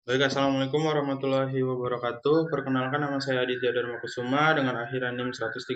Baik, Assalamualaikum warahmatullahi wabarakatuh. Perkenalkan, nama saya Aditya Dharma Kusuma dengan akhiran NIM 130.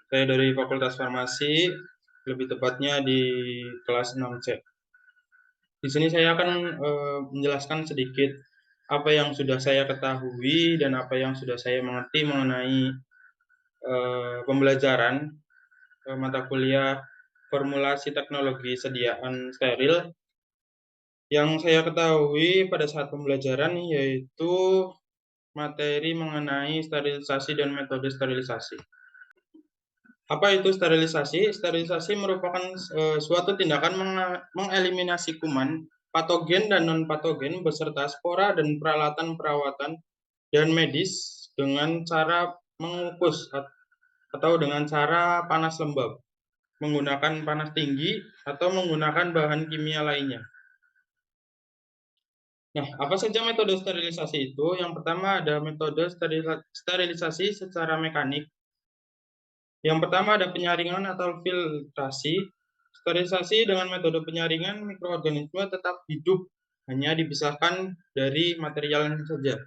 Saya dari Fakultas Farmasi, lebih tepatnya di kelas 6C. Di sini saya akan menjelaskan sedikit apa yang sudah saya ketahui dan apa yang sudah saya mengerti mengenai pembelajaran mata kuliah formulasi teknologi sediaan steril. Yang saya ketahui pada saat pembelajaran yaitu materi mengenai sterilisasi dan metode sterilisasi. Apa itu sterilisasi? Sterilisasi merupakan suatu tindakan mengeliminasi kuman, patogen dan non-patogen beserta spora dan peralatan perawatan dan medis dengan cara mengukus atau dengan cara panas lembab, menggunakan panas tinggi atau menggunakan bahan kimia lainnya. Nah, apa saja metode sterilisasi itu? Yang pertama ada metode sterilisasi secara mekanik. Yang pertama ada penyaringan atau filtrasi. Sterilisasi dengan metode penyaringan mikroorganisme tetap hidup, hanya dipisahkan dari materialnya saja.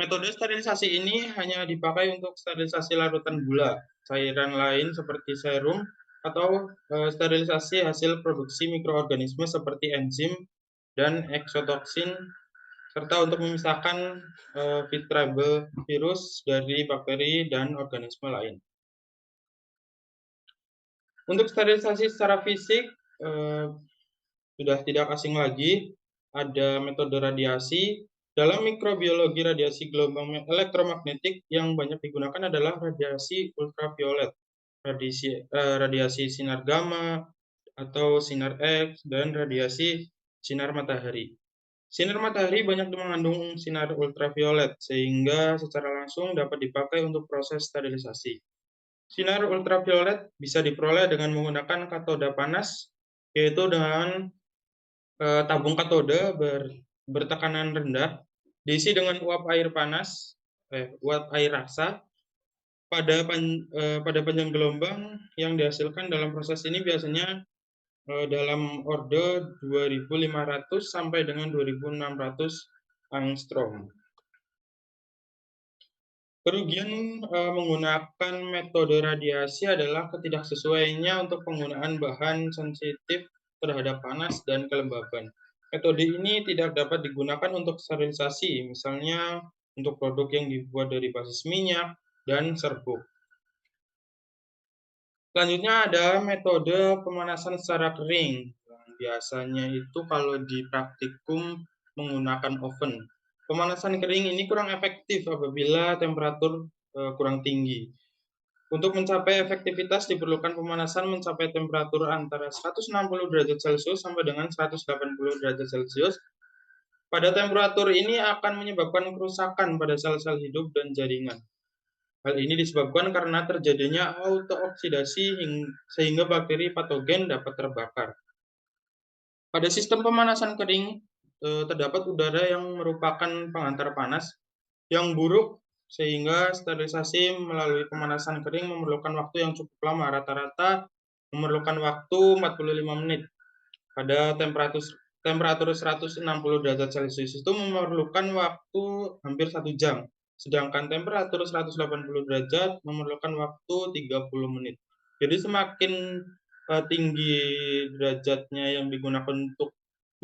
Metode sterilisasi ini hanya dipakai untuk sterilisasi larutan gula, cairan lain seperti serum, atau sterilisasi hasil produksi mikroorganisme seperti enzim dan eksotoksin, serta untuk memisahkan filtrable virus dari bakteri dan organisme lain. Untuk sterilisasi secara fisik, sudah tidak asing lagi, ada metode radiasi. Dalam mikrobiologi, radiasi gelombang elektromagnetik yang banyak digunakan adalah radiasi ultraviolet, radiasi sinar gamma atau sinar X, dan radiasi sinar matahari. Sinar matahari banyak mengandung sinar ultraviolet, sehingga secara langsung dapat dipakai untuk proses sterilisasi. Sinar ultraviolet bisa diperoleh dengan menggunakan katoda panas, yaitu dengan tabung katode bertekanan rendah, diisi dengan uap air raksa. Pada panjang gelombang yang dihasilkan dalam proses ini biasanya dalam orde 2.500 sampai dengan 2.600 angstrom. Kerugian menggunakan metode radiasi adalah ketidaksesuaiannya untuk penggunaan bahan sensitif terhadap panas dan kelembaban. Metode ini tidak dapat digunakan untuk sterilisasi, misalnya untuk produk yang dibuat dari basis minyak dan serbuk. Selanjutnya ada metode pemanasan secara kering. Biasanya itu kalau di praktikum menggunakan oven. Pemanasan kering ini kurang efektif apabila temperatur kurang tinggi. Untuk mencapai efektivitas diperlukan pemanasan mencapai temperatur antara 160 derajat Celcius sampai dengan 180 derajat Celcius. Pada temperatur ini akan menyebabkan kerusakan pada sel-sel hidup dan jaringan. Hal ini disebabkan karena terjadinya autooksidasi sehingga bakteri patogen dapat terbakar. Pada sistem pemanasan kering, terdapat udara yang merupakan pengantar panas yang buruk, sehingga sterilisasi melalui pemanasan kering memerlukan waktu yang cukup lama, rata-rata memerlukan waktu 45 menit. Pada temperatur 160 derajat Celcius itu memerlukan waktu hampir 1 jam, sedangkan temperatur 180 derajat memerlukan waktu 30 menit. Jadi semakin tinggi derajatnya yang digunakan untuk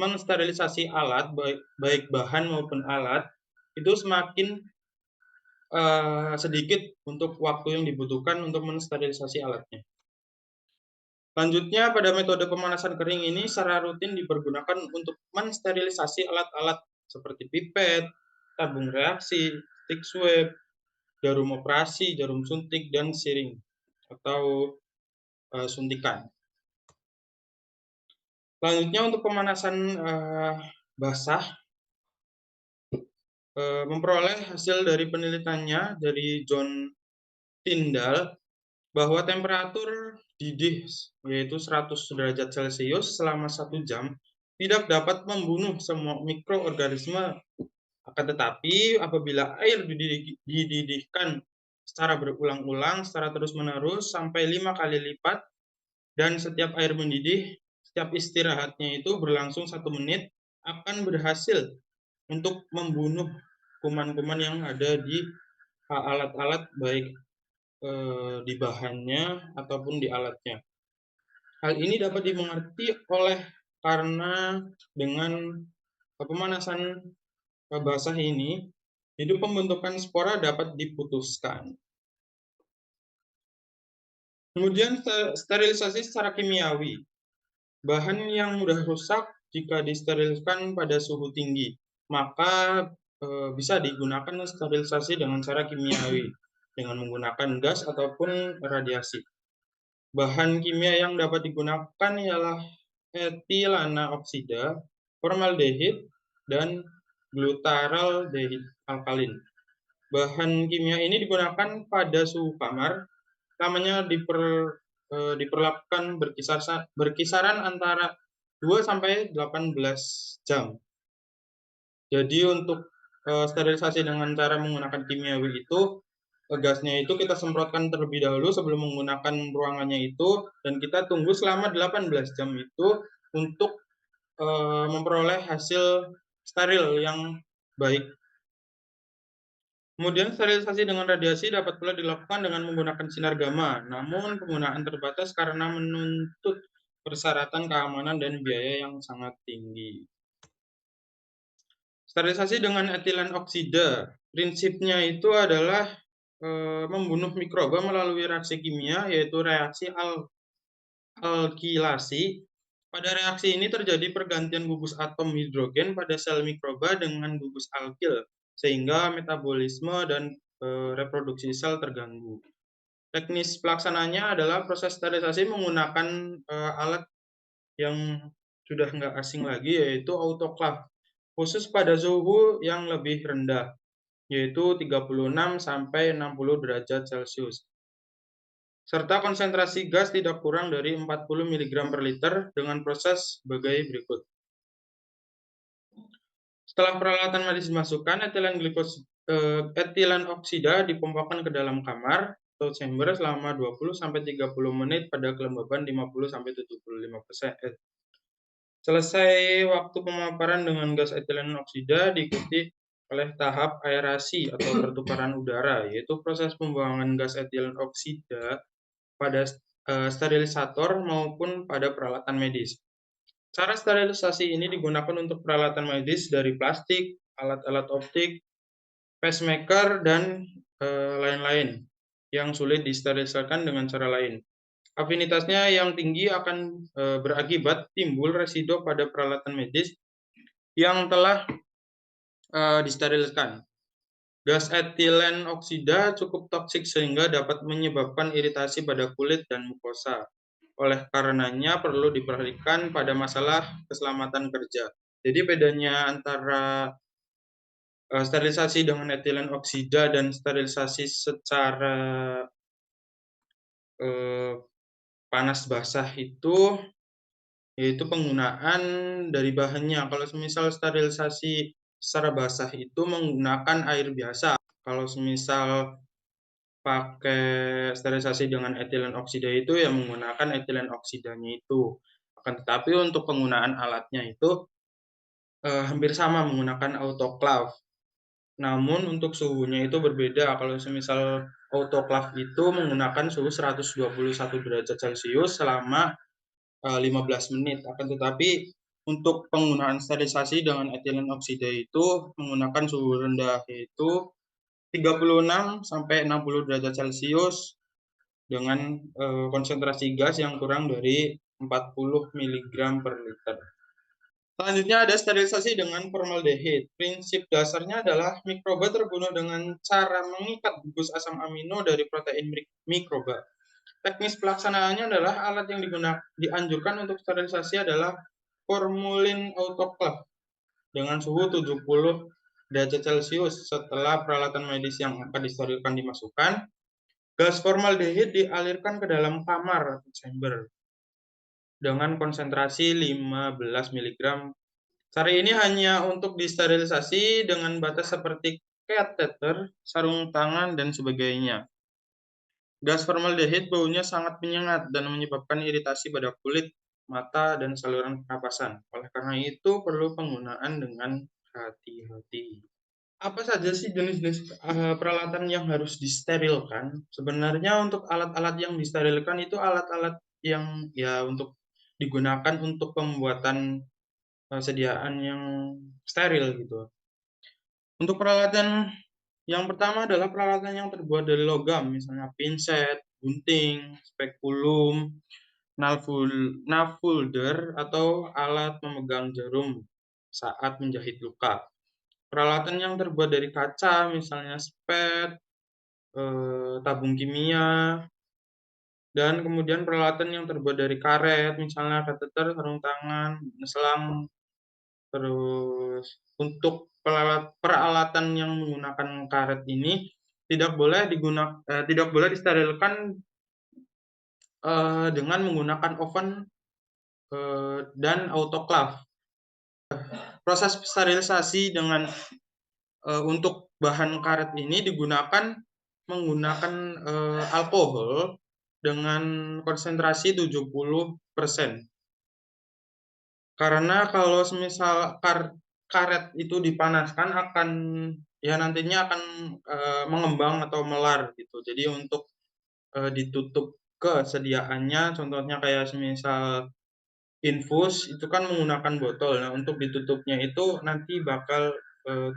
mensterilisasi alat, baik bahan maupun alat, itu semakin sedikit untuk waktu yang dibutuhkan untuk mensterilisasi alatnya. Selanjutnya, pada metode pemanasan kering ini secara rutin dipergunakan untuk mensterilisasi alat-alat seperti pipet, tabung reaksi, stick swab, jarum operasi, jarum suntik, dan siring atau suntikan. Selanjutnya, untuk pemanasan basah, memperoleh hasil dari penelitiannya dari John Tyndall bahwa temperatur didih yaitu 100 derajat Celcius selama 1 jam tidak dapat membunuh semua mikroorganisme. Akan tetapi apabila air dididihkan secara berulang-ulang, secara terus-menerus sampai 5 kali lipat, dan setiap air mendidih, setiap istirahatnya itu berlangsung 1 menit, akan berhasil untuk membunuh kuman-kuman yang ada di alat-alat baik di bahannya ataupun di alatnya. Hal ini dapat dimengerti karena dengan pemanasan basah ini, hidup pembentukan spora dapat diputuskan. Kemudian sterilisasi secara kimiawi. Bahan yang mudah rusak jika disterilkan pada suhu tinggi, maka bisa digunakan sterilisasi dengan cara kimiawi dengan menggunakan gas ataupun radiasi. Bahan kimia yang dapat digunakan ialah etilana oksida, formaldehid, dan glutaraldehid alkalin. Bahan kimia ini digunakan pada suhu kamar, lamanya diperlakukan berkisaran antara 2 sampai 18 jam. Jadi untuk sterilisasi dengan cara menggunakan kimiawi itu, gasnya itu kita semprotkan terlebih dahulu sebelum menggunakan ruangannya itu, dan kita tunggu selama 18 jam itu untuk memperoleh hasil steril yang baik. Kemudian sterilisasi dengan radiasi dapat pula dilakukan dengan menggunakan sinar gamma, namun penggunaan terbatas karena menuntut persyaratan keamanan dan biaya yang sangat tinggi. Sterilisasi dengan etilen oksida, prinsipnya itu adalah membunuh mikroba melalui reaksi kimia, yaitu reaksi alkilasi. Pada reaksi ini terjadi pergantian gugus atom hidrogen pada sel mikroba dengan gugus alkil, sehingga metabolisme dan reproduksi sel terganggu. Teknis pelaksananya adalah proses sterilisasi menggunakan alat yang sudah nggak asing lagi, yaitu autoclave, khusus pada suhu yang lebih rendah, yaitu 36 sampai 60 derajat Celcius. Serta konsentrasi gas tidak kurang dari 40 mg per liter dengan proses sebagai berikut. Setelah peralatan medis dimasukkan, etilen oksida dipompakan ke dalam kamar atau chamber selama 20 sampai 30 menit pada kelembaban 50 sampai 75%. Selesai waktu pemaparan dengan gas etilen oksida diikuti oleh tahap aerasi atau pertukaran udara, yaitu proses pembuangan gas etilen oksida pada sterilisator maupun pada peralatan medis. Cara sterilisasi ini digunakan untuk peralatan medis dari plastik, alat-alat optik, pacemaker, dan lain-lain yang sulit disteriliskan dengan cara lain. Afinitasnya yang tinggi akan berakibat timbul residu pada peralatan medis yang telah disterilkan. Gas etilen oksida cukup toksik sehingga dapat menyebabkan iritasi pada kulit dan mukosa. Oleh karenanya perlu diperhatikan pada masalah keselamatan kerja. Jadi bedanya antara sterilisasi dengan etilen oksida dan sterilisasi secara panas basah itu yaitu penggunaan dari bahannya. Kalau semisal sterilisasi secara basah itu menggunakan air biasa. Kalau semisal pakai sterilisasi dengan etilen oksida itu ya menggunakan etilen oksidanya itu. Akan tetapi untuk penggunaan alatnya itu hampir sama menggunakan autoclave. Namun untuk suhunya itu berbeda. Kalau semisal autoclave itu menggunakan suhu 121 derajat Celcius selama 15 menit. Akan tetapi untuk penggunaan sterilisasi dengan etilen oksida itu menggunakan suhu rendah, yaitu 36 sampai 60 derajat Celcius dengan konsentrasi gas yang kurang dari 40 mg per liter. Selanjutnya ada sterilisasi dengan formaldehid. Prinsip dasarnya adalah mikroba terbunuh dengan cara mengikat gugus asam amino dari protein mikroba. Teknis pelaksanaannya adalah alat yang dianjurkan untuk sterilisasi adalah formulin autoclave dengan suhu 70 derajat Celcius. Setelah peralatan medis yang akan disterilkan dimasukkan, gas formaldehid dialirkan ke dalam kamar atau chamber dengan konsentrasi 15 mg. Cara ini hanya untuk disterilisasi dengan batas seperti kateter, sarung tangan, dan sebagainya. Gas formaldehid baunya sangat menyengat dan menyebabkan iritasi pada kulit, mata, dan saluran pernapasan. Oleh karena itu, perlu penggunaan dengan berhati-hati. Apa saja sih jenis-jenis, peralatan yang harus disterilkan? Sebenarnya untuk alat-alat yang disterilkan itu alat-alat yang ya untuk digunakan untuk pembuatan, sediaan yang steril gitu. Untuk peralatan yang pertama adalah peralatan yang terbuat dari logam, misalnya pinset, gunting, spekulum, nafolder, atau alat pemegang jarum saat menjahit luka. Peralatan yang terbuat dari kaca, misalnya spet, tabung kimia, dan kemudian peralatan yang terbuat dari karet, misalnya kateter, sarung tangan, selang. Terus untuk peralatan yang menggunakan karet ini tidak boleh disterilkan, dengan menggunakan oven, dan autoclave. Proses sterilisasi untuk bahan karet ini digunakan menggunakan, alkohol dengan konsentrasi 70%. Karena kalau semisal karet itu dipanaskan akan ya nantinya akan, mengembang atau melar gitu. Jadi untuk, ditutup kesediaannya contohnya kayak semisal infus itu kan menggunakan botol. Nah, untuk ditutupnya itu nanti bakal,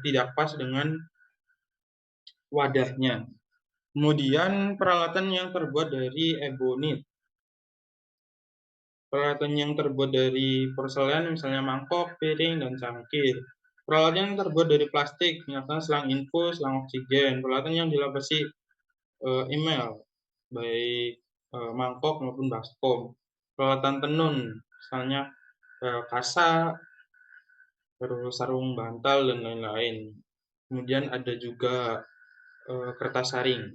tidak pas dengan wadahnya. Kemudian peralatan yang terbuat dari ebonit. Peralatan yang terbuat dari porselen misalnya mangkok, piring, dan cangkir. Peralatan yang terbuat dari plastik, misalnya selang infus, selang oksigen. Peralatan yang dilapisi email, baik mangkok maupun baskom. Peralatan tenun, misalnya kasa, terus sarung bantal, dan lain-lain. Kemudian ada juga kertas saring.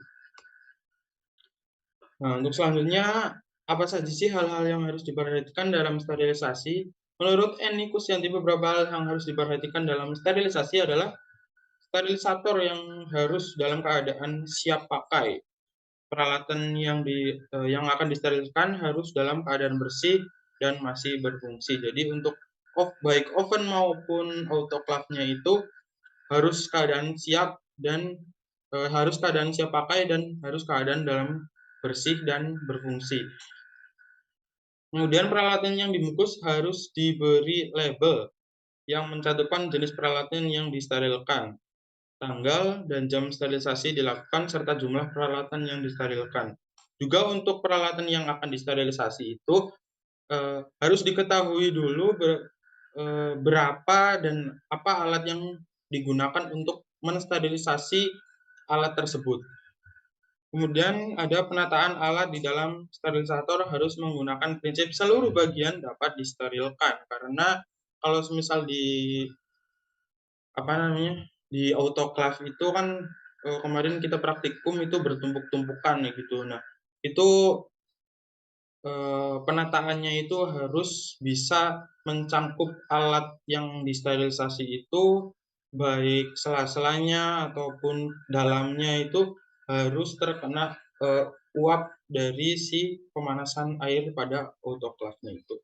Nah, untuk selanjutnya, apa saja sih hal-hal yang harus diperhatikan dalam sterilisasi? Menurut Eni Kusyanti, beberapa hal yang harus diperhatikan dalam sterilisasi adalah sterilisator yang harus dalam keadaan siap pakai. Peralatan yang akan disterilkan harus dalam keadaan bersih dan masih berfungsi. Jadi untuk baik oven maupun autoclave-nya itu harus keadaan siap dan harus keadaan siap pakai dan harus keadaan dalam bersih dan berfungsi. Kemudian peralatan yang dibungkus harus diberi label yang mencantumkan jenis peralatan yang disterilkan, tanggal dan jam sterilisasi dilakukan, serta jumlah peralatan yang disterilkan. Juga untuk peralatan yang akan disterilisasi itu harus diketahui dulu berapa dan apa alat yang digunakan untuk mensterilisasi alat tersebut. Kemudian ada penataan alat di dalam sterilisator harus menggunakan prinsip seluruh bagian dapat disterilkan, karena kalau semisal di autoclave itu kan kemarin kita praktikum itu bertumpuk-tumpukan ya gitu. Nah, itu penataannya itu harus bisa mencangkup alat yang disterilisasi itu, baik sela-selanya ataupun dalamnya itu harus terkena uap dari si pemanasan air pada autoclave-nya itu.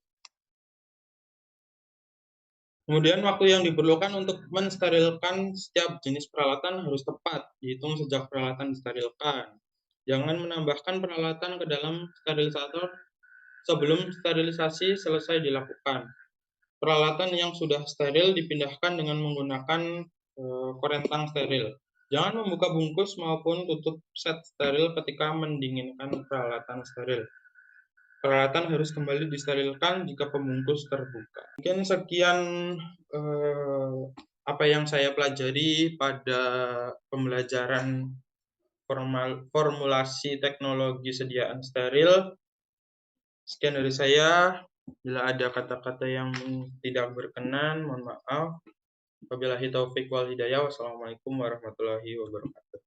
Kemudian waktu yang diperlukan untuk mensterilkan setiap jenis peralatan harus tepat, dihitung sejak peralatan disterilkan. Jangan menambahkan peralatan ke dalam sterilisator sebelum sterilisasi selesai dilakukan. Peralatan yang sudah steril dipindahkan dengan menggunakan korentang steril. Jangan membuka bungkus maupun tutup set steril ketika mendinginkan peralatan steril. Peralatan harus kembali disterilkan jika pembungkus terbuka. Mungkin sekian apa yang saya pelajari pada pembelajaran formulasi teknologi sediaan steril. Sekian dari saya. Bila ada kata-kata yang tidak berkenan, mohon maaf. Wabillahi taufiq wal hidayah. Wassalamualaikum warahmatullahi wabarakatuh.